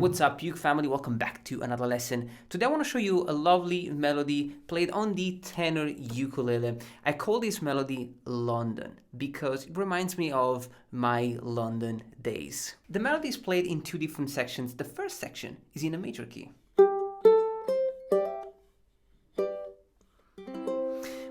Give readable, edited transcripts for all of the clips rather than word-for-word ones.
What's up, uke family? Welcome back to another lesson. Today I want to show you a lovely melody played on the tenor ukulele. I call this melody London because it reminds me of my London days. The melody is played in two different sections. The first section is in a major key,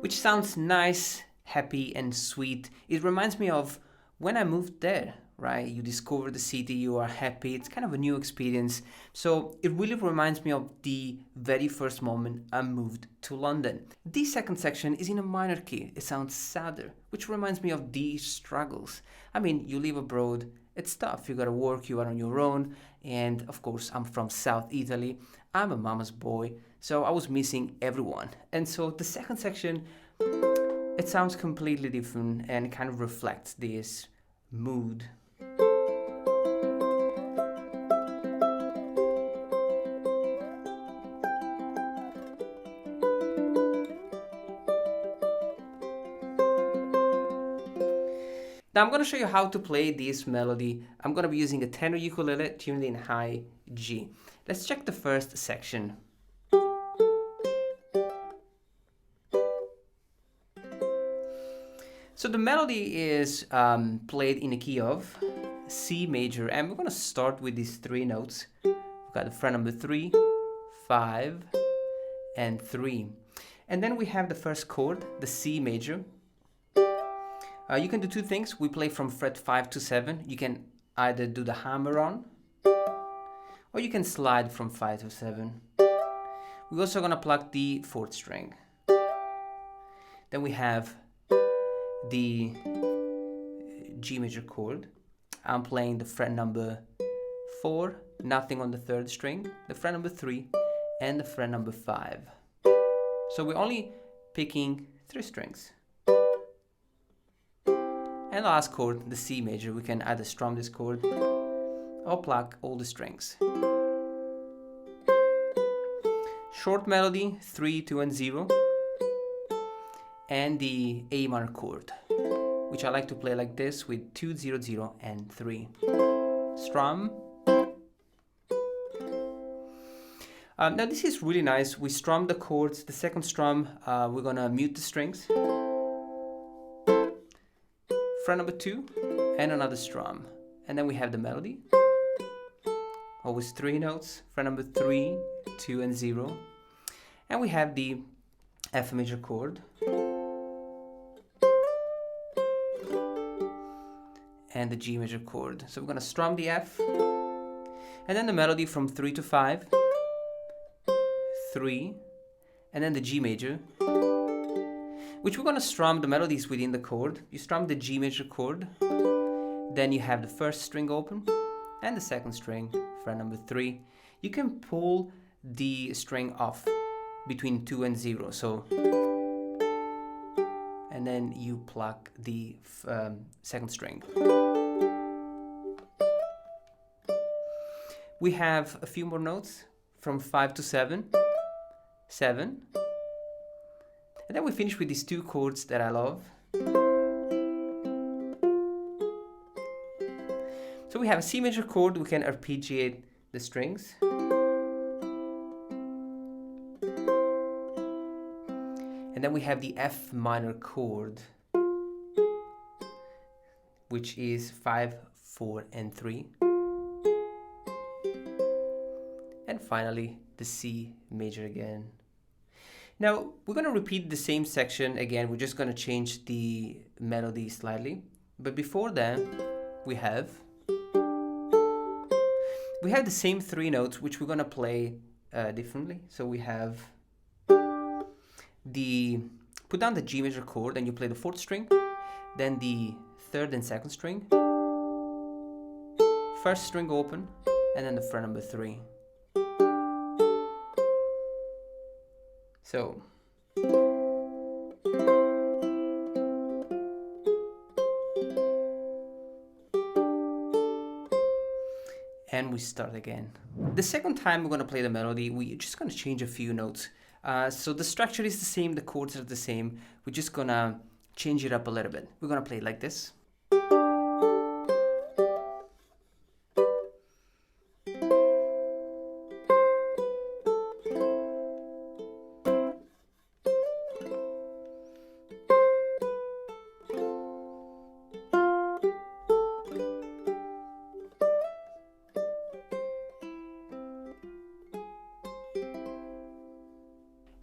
which sounds nice, happy and sweet. It reminds me of when I moved there. Right? You discover the city, you are happy, it's kind of a new experience. So it really reminds me of the very first moment I moved to London. The second section is in a minor key. It sounds sadder, which reminds me of the struggles. I mean, you live abroad, it's tough, you gotta work, you are on your own, and of course I'm from South Italy, I'm a mama's boy, so I was missing everyone. And so the second section, it sounds completely different and kind of reflects this mood. Now I'm going to show you how to play this melody. I'm going to be using a tenor ukulele tuned in high G. Let's check the first section. So the melody is played in a key of C major, and we're going to start with these three notes. We've got the fret number 3, 5, and 3. And then we have the first chord, the C major. You can do two things. We play from fret 5 to 7. You can either do the hammer on, or you can slide from 5 to 7. We're also going to pluck the 4th string. Then we have the G major chord. I'm playing the fret number 4, nothing on the 3rd string, the fret number 3, and the fret number 5. So we're only picking 3 strings. And the last chord, the C major, we can either strum this chord or pluck all the strings. Short melody, 3, 2, and 0. And the A minor chord, which I like to play like this with 2, 0, 0, and 3. Strum. Now this is really nice. We strum the chords. The second strum, we're gonna mute the strings. Fret number 2 and another strum, and then we have the melody. Always 3 notes, fret number 3, 2, and 0, and we have the F major chord and the G major chord. So we're going to strum the F, and then the melody from 3 to 5, 3, and then the G major, which we're going to strum the melodies within the chord. You strum the G major chord, then you have the first string open and the second string, fret number 3. You can pull the string off between 2 and 0, so, and then you pluck the second string. We have a few more notes from 5 to 7, 7. And then we finish with these 2 chords that I love. So we have a C major chord, we can arpeggiate the strings. And then we have the F minor chord, which is 5, 4, and 3. And finally, the C major again. Now, we're going to repeat the same section again. We're just going to change the melody slightly. But before that, we have the same 3 notes, which we're going to play differently. So we have put down the G major chord, and you play the 4th string, then the 3rd and 2nd string, first string open, and then the fret number 3. So, and we start again. The second time we're going to play the melody, we're just going to change a few notes. So the structure is the same, the chords are the same. We're just going to change it up a little bit. We're going to play it like this.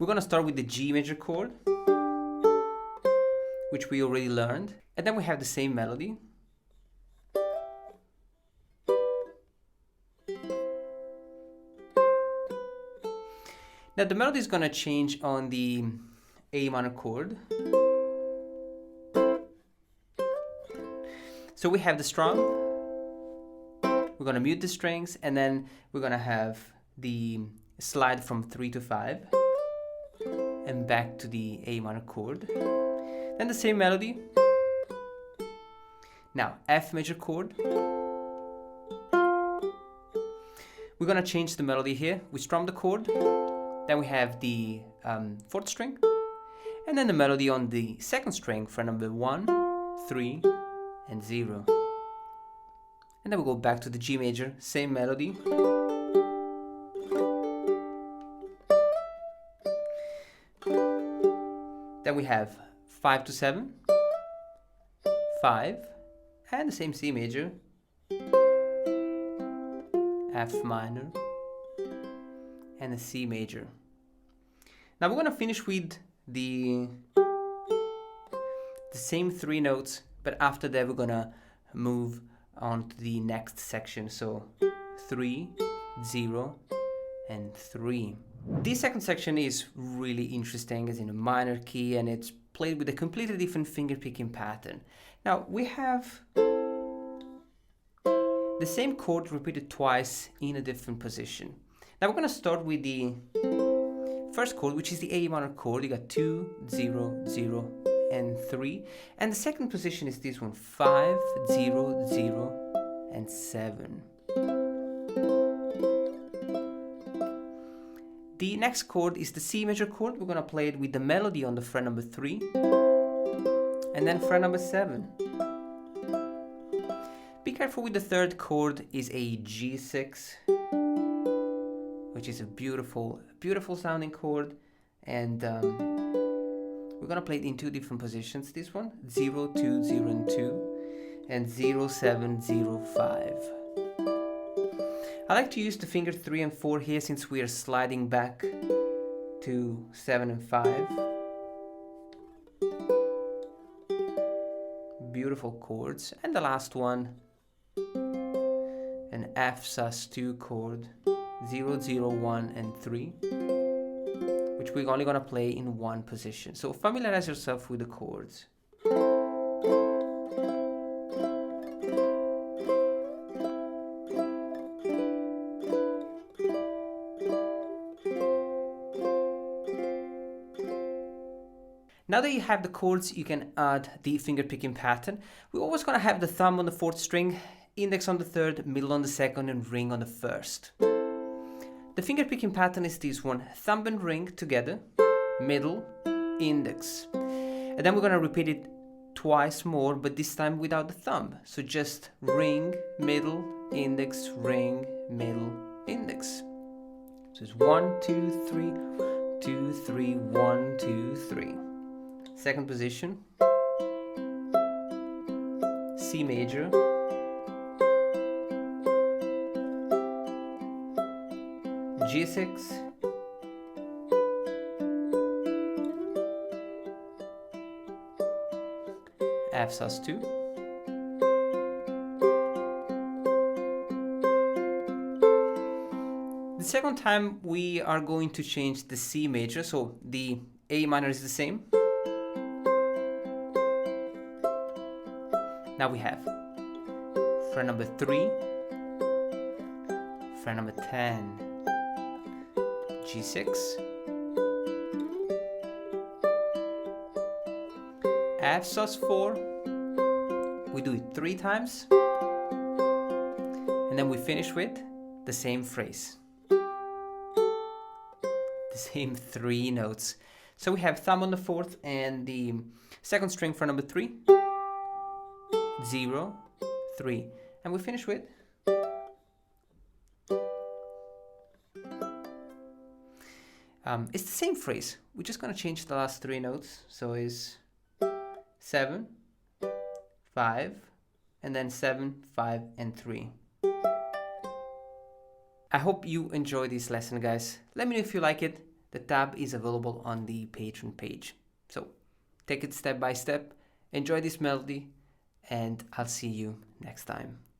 We're gonna start with the G major chord, which we already learned, and then we have the same melody. Now the melody is gonna change on the A minor chord. So we have the strum, we're gonna mute the strings, and then we're gonna have the slide from 3 to 5 and back to the A minor chord. Then the same melody. Now F major chord. We're gonna change the melody here. We strum the chord, then we have the 4th string, and then the melody on the 2nd string for number 1, 3, and 0. And then we go back to the G major, same melody. Then we have 5 to 7, 5, and the same C major, F minor, and a C major. Now we're gonna finish with the same 3 notes, but after that we're gonna move on to the next section. So 3, 0, and 3. This second section is really interesting. It's in a minor key and it's played with a completely different finger picking pattern. Now we have the same chord repeated twice in a different position. Now we're going to start with the first chord, which is the A minor chord. You got 2, 0, 0, and 3. And the second position is this one, 5, 0, 0, and 7. The next chord is the C major chord. We're going to play it with the melody on the fret number 3 and then fret number 7. Be careful with the third chord, is a G6, which is a beautiful sounding chord, and we're gonna play it in 2 different positions. This one, 0, 2, 0, and 2, and 0, 7, 0, 5. I like to use the finger 3 and 4 here since we are sliding back to 7 and 5. Beautiful chords. And the last one, an F sus2 chord, 0, 0, 1, and 3, which we're only gonna play in 1 position. So familiarize yourself with the chords. Now that you have the chords, you can add the finger picking pattern. We're always gonna have the thumb on the 4th string, index on the 3rd, middle on the 2nd, and ring on the 1st. The finger picking pattern is this one, thumb and ring together, middle, index. And then we're gonna repeat it twice more, but this time without the thumb. So just ring, middle, index, ring, middle, index. So it's 1, 2, 3, 2, 3, 1, 2, 3. Second position, C major, G6, F sus2, the second time we are going to change the C major, so the A minor is the same. Now we have fret number 3, fret number 10, G6, F sus4, we do it 3 times, and then we finish with the same phrase, the same 3 notes. So we have thumb on the 4th and the 2nd string for number 3, 0, 3, and we finish with it's the same phrase. We're just gonna change the last 3 notes. So it's 7, 5, and then 7, 5, and 3. I hope you enjoy this lesson, guys. Let me know if you like it. The tab is available on the Patreon page. So take it step by step, enjoy this melody, and I'll see you next time.